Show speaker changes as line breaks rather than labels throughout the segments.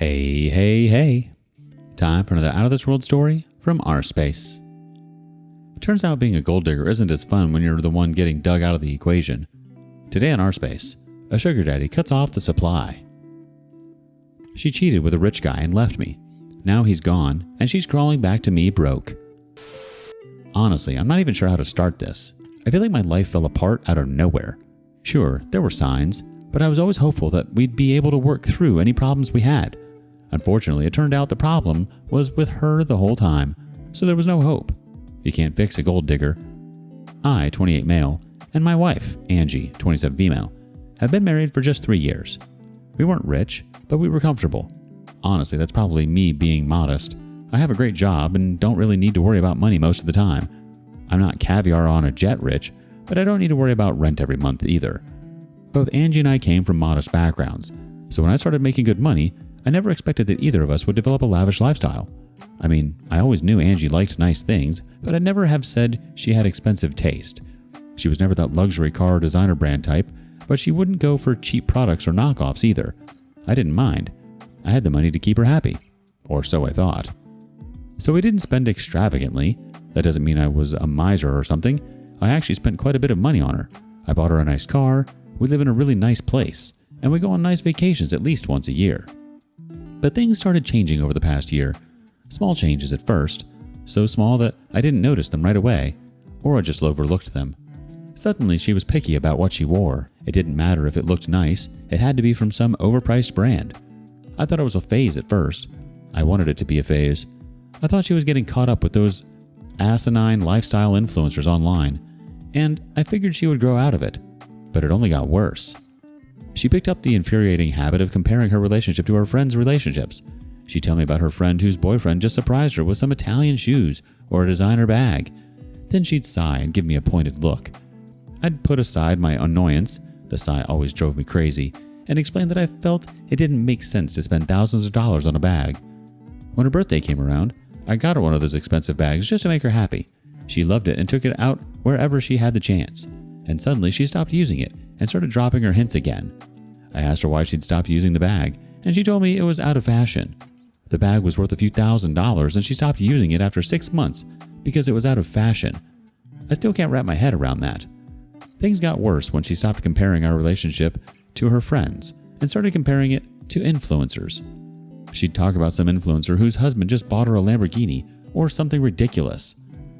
Hey, hey, hey. Time for another Out of This World story from rSpace. Turns out being a gold digger isn't as fun when you're the one getting dug out of the equation. Today on rSpace, a sugar daddy cuts off the supply. She cheated with a rich guy and left me. Now he's gone, and she's crawling back to me broke. Honestly, I'm not even sure how to start this. I feel like my life fell apart out of nowhere. Sure, there were signs, but I was always hopeful that we'd be able to work through any problems we had. Unfortunately, it turned out the problem was with her the whole time, so there was no hope. You can't fix a gold digger. I, 28 male, and my wife, Angie, 27 female, have been married for just 3 years. We weren't rich, but we were comfortable. Honestly, that's probably me being modest. I have a great job and don't really need to worry about money most of the time. I'm not caviar on a jet rich, but I don't need to worry about rent every month either. Both Angie and I came from modest backgrounds, so when I started making good money, I never expected that either of us would develop a lavish lifestyle. I mean, I always knew Angie liked nice things, but I'd never have said she had expensive taste. She was never that luxury car or designer brand type, but she wouldn't go for cheap products or knockoffs either. I didn't mind. I had the money to keep her happy. Or so I thought. So we didn't spend extravagantly. That doesn't mean I was a miser or something. I actually spent quite a bit of money on her. I bought her a nice car, we live in a really nice place, and we go on nice vacations at least once a year. But things started changing over the past year. Small changes at first, so small that I didn't notice them right away, or I just overlooked them. Suddenly she was picky about what she wore. It didn't matter if it looked nice, it had to be from some overpriced brand. I thought it was a phase at first. I wanted it to be a phase. I thought she was getting caught up with those asinine lifestyle influencers online, and I figured she would grow out of it, but it only got worse. She picked up the infuriating habit of comparing her relationship to her friends' relationships. She'd tell me about her friend whose boyfriend just surprised her with some Italian shoes or a designer bag. Then she'd sigh and give me a pointed look. I'd put aside my annoyance, the sigh always drove me crazy, and explain that I felt it didn't make sense to spend thousands of dollars on a bag. When her birthday came around, I got her one of those expensive bags just to make her happy. She loved it and took it out wherever she had the chance. And suddenly she stopped using it and started dropping her hints again. I asked her why she'd stopped using the bag, and she told me it was out of fashion. The bag was worth a few $1,000s and she stopped using it after 6 months because it was out of fashion. I still can't wrap my head around that. Things got worse when she stopped comparing our relationship to her friends and started comparing it to influencers. She'd talk about some influencer whose husband just bought her a Lamborghini or something ridiculous.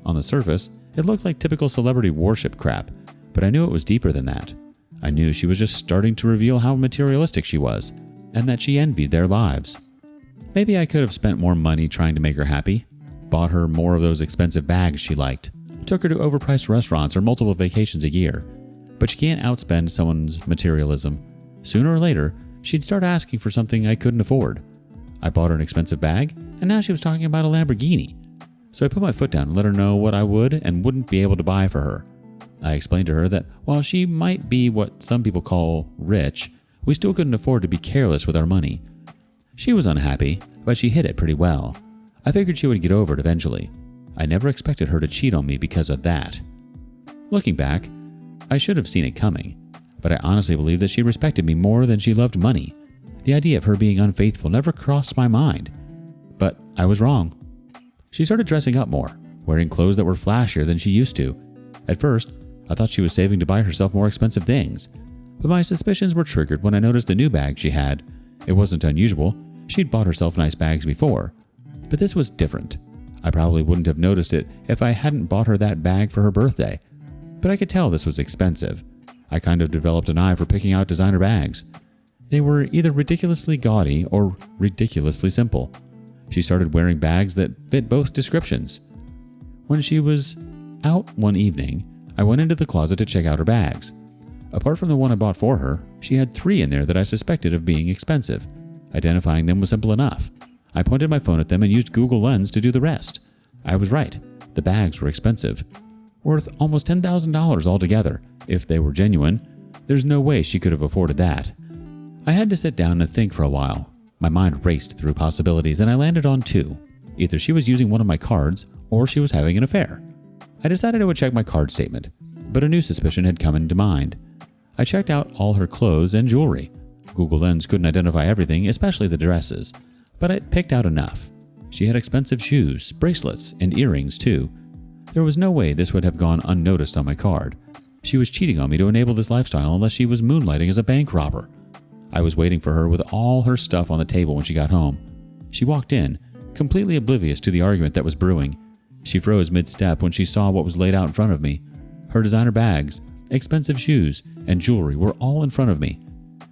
On the surface, it looked like typical celebrity worship crap, but I knew it was deeper than that. I knew she was just starting to reveal how materialistic she was, and that she envied their lives. Maybe I could have spent more money trying to make her happy, bought her more of those expensive bags she liked, took her to overpriced restaurants or multiple vacations a year, but you can't outspend someone's materialism. Sooner or later, she'd start asking for something I couldn't afford. I bought her an expensive bag, and now she was talking about a Lamborghini. So I put my foot down and let her know what I would and wouldn't be able to buy for her. I explained to her that while she might be what some people call rich, we still couldn't afford to be careless with our money. She was unhappy, but she hid it pretty well. I figured she would get over it eventually. I never expected her to cheat on me because of that. Looking back, I should have seen it coming, but I honestly believe that she respected me more than she loved money. The idea of her being unfaithful never crossed my mind, but I was wrong. She started dressing up more, wearing clothes that were flashier than she used to. At first, I thought she was saving to buy herself more expensive things, but my suspicions were triggered when I noticed the new bag she had. It wasn't unusual. She'd bought herself nice bags before, but this was different. I probably wouldn't have noticed it if I hadn't bought her that bag for her birthday, but I could tell this was expensive. I kind of developed an eye for picking out designer bags. They were either ridiculously gaudy or ridiculously simple. She started wearing bags that fit both descriptions. When she was out one evening, I went into the closet to check out her bags. Apart from the one I bought for her, she had 3 in there that I suspected of being expensive. Identifying them was simple enough. I pointed my phone at them and used Google Lens to do the rest. I was right. The bags were expensive. Worth almost $10,000 altogether. If they were genuine, there's no way she could have afforded that. I had to sit down and think for a while. My mind raced through possibilities and I landed on 2. Either she was using one of my cards or she was having an affair. I decided I would check my card statement, but a new suspicion had come into mind. I checked out all her clothes and jewelry. Google Lens couldn't identify everything, especially the dresses. but I picked out enough. She had expensive shoes, bracelets, and earrings too. There was no way this would have gone unnoticed on my card. She was cheating on me to enable this lifestyle unless she was moonlighting as a bank robber. I was waiting for her with all her stuff on the table when she got home. She walked in, completely oblivious to the argument that was brewing. She froze mid-step when she saw what was laid out in front of me. Her designer bags, expensive shoes, and jewelry were all in front of me.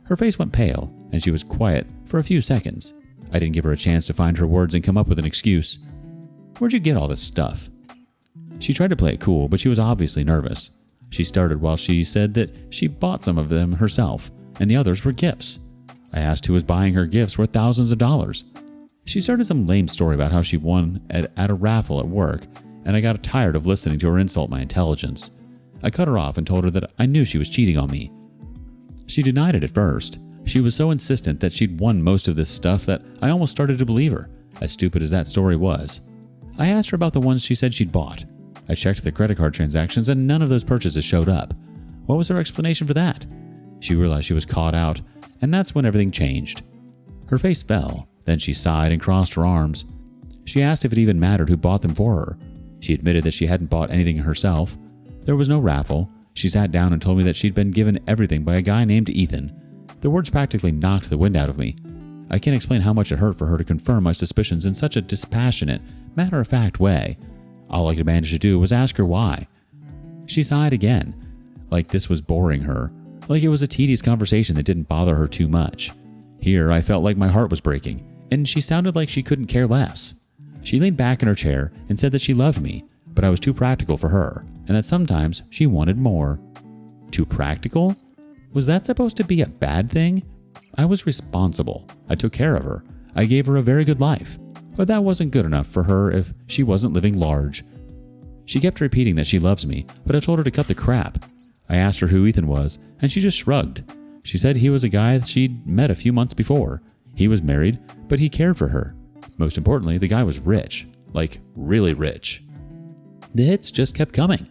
Her face went pale, and she was quiet for a few seconds. I didn't give her a chance to find her words and come up with an excuse. "Where'd you get all this stuff?" She tried to play it cool, but she was obviously nervous. She started while she said that she bought some of them herself, and the others were gifts. I asked who was buying her gifts worth thousands of dollars. She started some lame story about how she won at a raffle at work, and I got tired of listening to her insult my intelligence. I cut her off and told her that I knew she was cheating on me. She denied it at first. She was so insistent that she'd won most of this stuff that I almost started to believe her, as stupid as that story was. I asked her about the ones she said she'd bought. I checked the credit card transactions and none of those purchases showed up. What was her explanation for that? She realized she was caught out, and that's when everything changed. Her face fell, then she sighed and crossed her arms. She asked if it even mattered who bought them for her. She admitted that she hadn't bought anything herself. There was no raffle. She sat down and told me that she'd been given everything by a guy named Ethan. The words practically knocked the wind out of me. I can't explain how much it hurt for her to confirm my suspicions in such a dispassionate, matter-of-fact way. All I could manage to do was ask her why. She sighed again, like this was boring her, like it was a tedious conversation that didn't bother her too much. Here, I felt like my heart was breaking, and she sounded like she couldn't care less. She leaned back in her chair and said that she loved me, but I was too practical for her, and that sometimes she wanted more. Too practical? Was that supposed to be a bad thing? I was responsible. I took care of her. I gave her a very good life. But that wasn't good enough for her if she wasn't living large. She kept repeating that she loves me, but I told her to cut the crap. I asked her who Ethan was, and she just shrugged. She said he was a guy she'd met a few months before. He was married, but he cared for her. Most importantly, the guy was rich. Like, really rich. The hits just kept coming.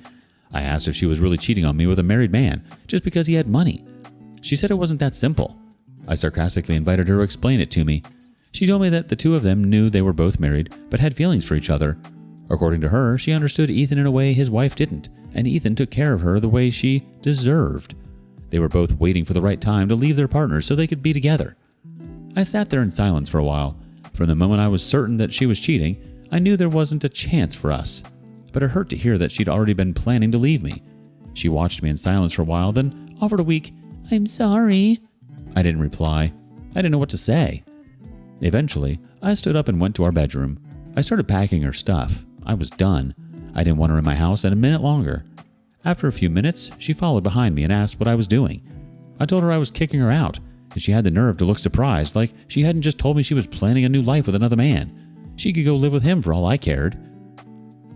I asked if she was really cheating on me with a married man just because he had money. She said it wasn't that simple. I sarcastically invited her to explain it to me. She told me that the two of them knew they were both married, but had feelings for each other. According to her, she understood Ethan in a way his wife didn't, and Ethan took care of her the way she deserved. They were both waiting for the right time to leave their partners so they could be together. I sat there in silence for a while. From the moment I was certain that she was cheating, I knew there wasn't a chance for us. But it hurt to hear that she'd already been planning to leave me. She watched me in silence for a while, then offered a weak, "I'm sorry." I didn't reply. I didn't know what to say. Eventually, I stood up and went to our bedroom. I started packing her stuff. I was done. I didn't want her in my house a minute longer. After a few minutes, she followed behind me and asked what I was doing. I told her I was kicking her out, and she had the nerve to look surprised, like she hadn't just told me she was planning a new life with another man. She could go live with him for all I cared.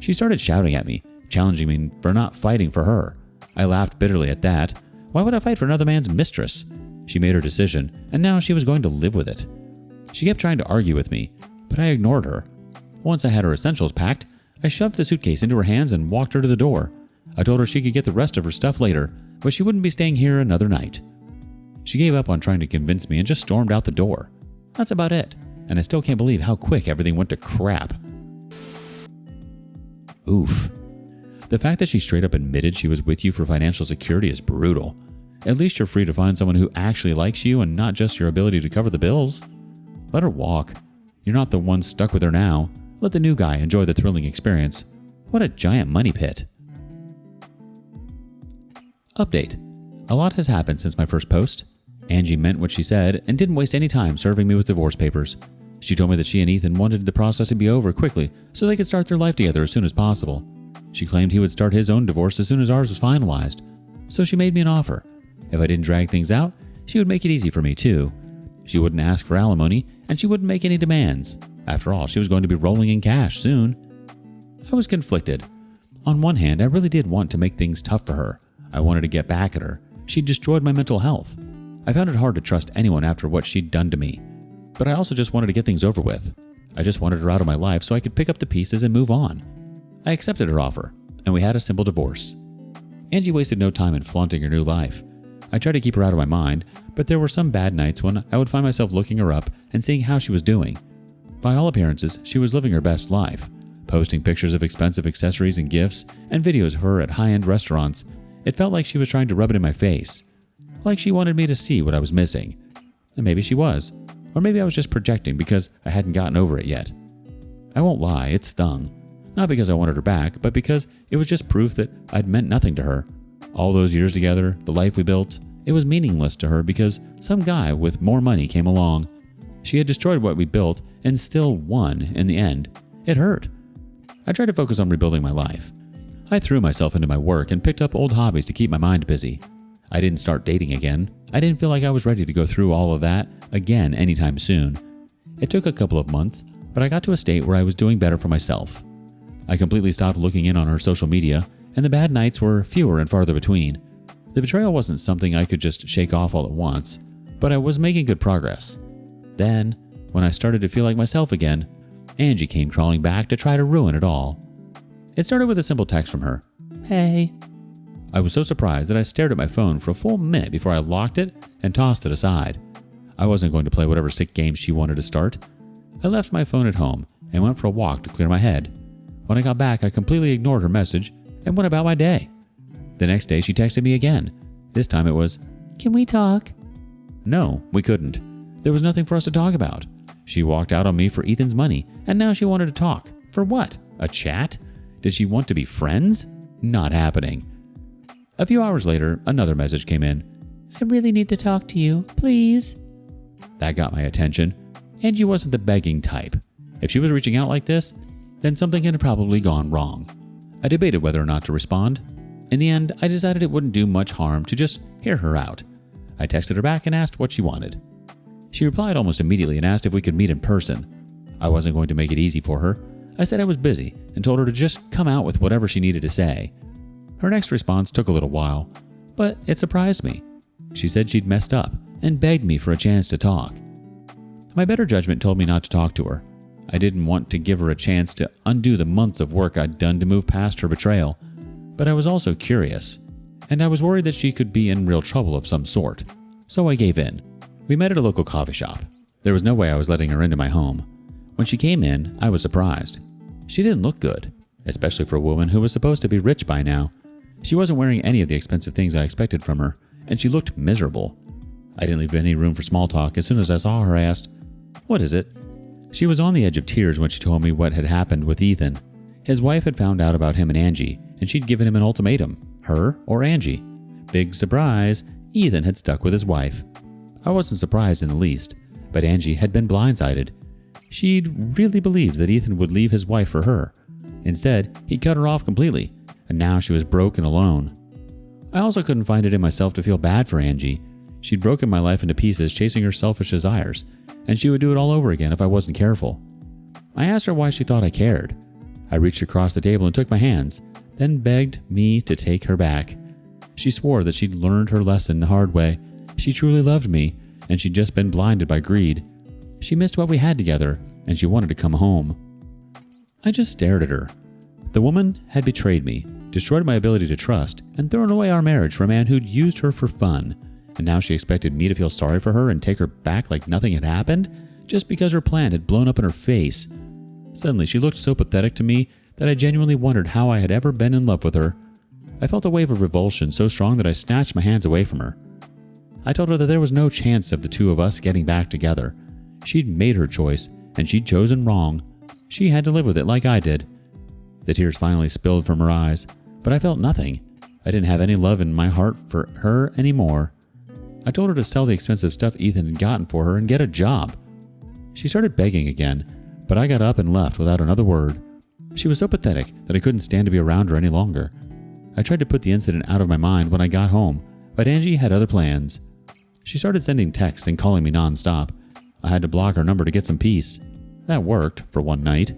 She started shouting at me, challenging me for not fighting for her. I laughed bitterly at that. Why would I fight for another man's mistress? She made her decision, and now she was going to live with it. She kept trying to argue with me, but I ignored her. Once I had her essentials packed, I shoved the suitcase into her hands and walked her to the door. I told her she could get the rest of her stuff later, but she wouldn't be staying here another night. She gave up on trying to convince me and just stormed out the door. That's about it, and I still can't believe how quick everything went to crap. Oof. The fact that she straight up admitted she was with you for financial security is brutal. At least you're free to find someone who actually likes you and not just your ability to cover the bills. Let her walk. You're not the one stuck with her now. Let the new guy enjoy the thrilling experience. What a giant money pit. Update. A lot has happened since my first post. Angie meant what she said and didn't waste any time serving me with divorce papers. She told me that she and Ethan wanted the process to be over quickly so they could start their life together as soon as possible. She claimed he would start his own divorce as soon as ours was finalized. So she made me an offer. If I didn't drag things out, she would make it easy for me too. She wouldn't ask for alimony, and she wouldn't make any demands. After all, she was going to be rolling in cash soon. I was conflicted. On one hand, I really did want to make things tough for her. I wanted to get back at her. She'd destroyed my mental health. I found it hard to trust anyone after what she'd done to me. But I also just wanted to get things over with. I just wanted her out of my life so I could pick up the pieces and move on. I accepted her offer, and we had a simple divorce. Angie wasted no time in flaunting her new life. I tried to keep her out of my mind, but there were some bad nights when I would find myself looking her up and seeing how she was doing. By all appearances, she was living her best life, posting pictures of expensive accessories and gifts and videos of her at high-end restaurants. It felt like she was trying to rub it in my face, like she wanted me to see what I was missing. And maybe she was, or maybe I was just projecting because I hadn't gotten over it yet. I won't lie, it stung. Not because I wanted her back, but because it was just proof that I'd meant nothing to her. All those years together, the life we built, it was meaningless to her because some guy with more money came along. She had destroyed what we built and still won in the end. It hurt. I tried to focus on rebuilding my life. I threw myself into my work and picked up old hobbies to keep my mind busy. I didn't start dating again. I didn't feel like I was ready to go through all of that again anytime soon. It took a couple of months, but I got to a state where I was doing better for myself. I completely stopped looking in on her social media, and the bad nights were fewer and farther between. The betrayal wasn't something I could just shake off all at once, but I was making good progress. Then, when I started to feel like myself again, Angie came crawling back to try to ruin it all. It started with a simple text from her. "Hey." I was so surprised that I stared at my phone for a full minute before I locked it and tossed it aside. I wasn't going to play whatever sick game she wanted to start. I left my phone at home and went for a walk to clear my head. When I got back, I completely ignored her message and went about my day. The next day, she texted me again. This time it was, "Can we talk?" No, we couldn't. There was nothing for us to talk about. She walked out on me for Ethan's money, and now she wanted to talk. For what? A chat? Did she want to be friends? Not happening. A few hours later, another message came in. "I really need to talk to you, please." That got my attention. Angie wasn't the begging type. If she was reaching out like this, then something had probably gone wrong. I debated whether or not to respond. In the end, I decided it wouldn't do much harm to just hear her out. I texted her back and asked what she wanted. She replied almost immediately and asked if we could meet in person. I wasn't going to make it easy for her. I said I was busy and told her to just come out with whatever she needed to say. Her next response took a little while, but it surprised me. She said she'd messed up and begged me for a chance to talk. My better judgment told me not to talk to her. I didn't want to give her a chance to undo the months of work I'd done to move past her betrayal, but I was also curious, and I was worried that she could be in real trouble of some sort, so I gave in. We met at a local coffee shop. There was no way I was letting her into my home. When she came in, I was surprised. She didn't look good, especially for a woman who was supposed to be rich by now. She wasn't wearing any of the expensive things I expected from her, and she looked miserable. I didn't leave any room for small talk. As soon as I saw her, I asked, "What is it?" She was on the edge of tears when she told me what had happened with Ethan. His wife had found out about him and Angie, and she'd given him an ultimatum, her or Angie. Big surprise, Ethan had stuck with his wife. I wasn't surprised in the least, but Angie had been blindsided. She'd really believed that Ethan would leave his wife for her. Instead, he cut her off completely, and now she was broke and alone. I also couldn't find it in myself to feel bad for Angie. She'd broken my life into pieces chasing her selfish desires, and she would do it all over again if I wasn't careful. I asked her why she thought I cared. I reached across the table and took my hands, then begged me to take her back. She swore that she'd learned her lesson the hard way. She truly loved me, and she'd just been blinded by greed. She missed what we had together, and she wanted to come home. I just stared at her. The woman had betrayed me, destroyed my ability to trust, and thrown away our marriage for a man who'd used her for fun. And now she expected me to feel sorry for her and take her back like nothing had happened, just because her plan had blown up in her face. Suddenly, she looked so pathetic to me that I genuinely wondered how I had ever been in love with her. I felt a wave of revulsion so strong that I snatched my hands away from her. I told her that there was no chance of the two of us getting back together. She'd made her choice, and she'd chosen wrong. She had to live with it like I did. The tears finally spilled from her eyes, but I felt nothing. I didn't have any love in my heart for her anymore. I told her to sell the expensive stuff Ethan had gotten for her and get a job. She started begging again, but I got up and left without another word. She was so pathetic that I couldn't stand to be around her any longer. I tried to put the incident out of my mind when I got home, but Angie had other plans. She started sending texts and calling me nonstop. I had to block her number to get some peace. That worked for one night.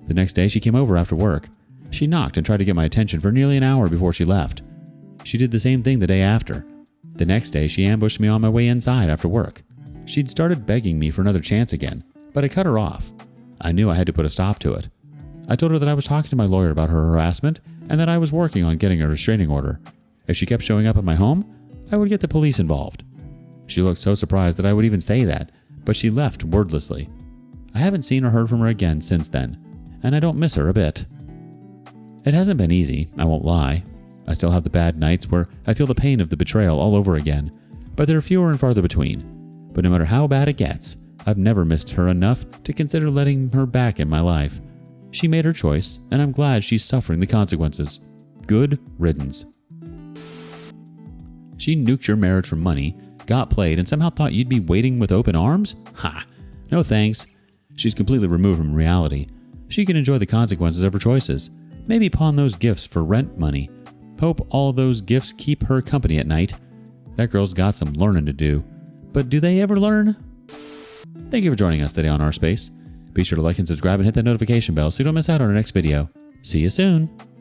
The next day she came over after work. She knocked and tried to get my attention for nearly an hour before she left. She did the same thing the day after. The next day she ambushed me on my way inside after work. She'd started begging me for another chance again, but I cut her off. I knew I had to put a stop to it. I told her that I was talking to my lawyer about her harassment and that I was working on getting a restraining order. If she kept showing up at my home, I would get the police involved. She looked so surprised that I would even say that, but she left wordlessly. I haven't seen or heard from her again since then, and I don't miss her a bit. It hasn't been easy, I won't lie. I still have the bad nights where I feel the pain of the betrayal all over again, but they're fewer and farther between. But no matter how bad it gets, I've never missed her enough to consider letting her back in my life. She made her choice, and I'm glad she's suffering the consequences. Good riddance. She nuked your marriage for money, got played, and somehow thought you'd be waiting with open arms? Ha! No thanks. She's completely removed from reality. She can enjoy the consequences of her choices. Maybe pawn those gifts for rent money. Hope all those gifts keep her company at night. That girl's got some learning to do. But do they ever learn? Thank you for joining us today on rSpace. Be sure to like and subscribe and hit that notification bell so you don't miss out on our next video. See you soon!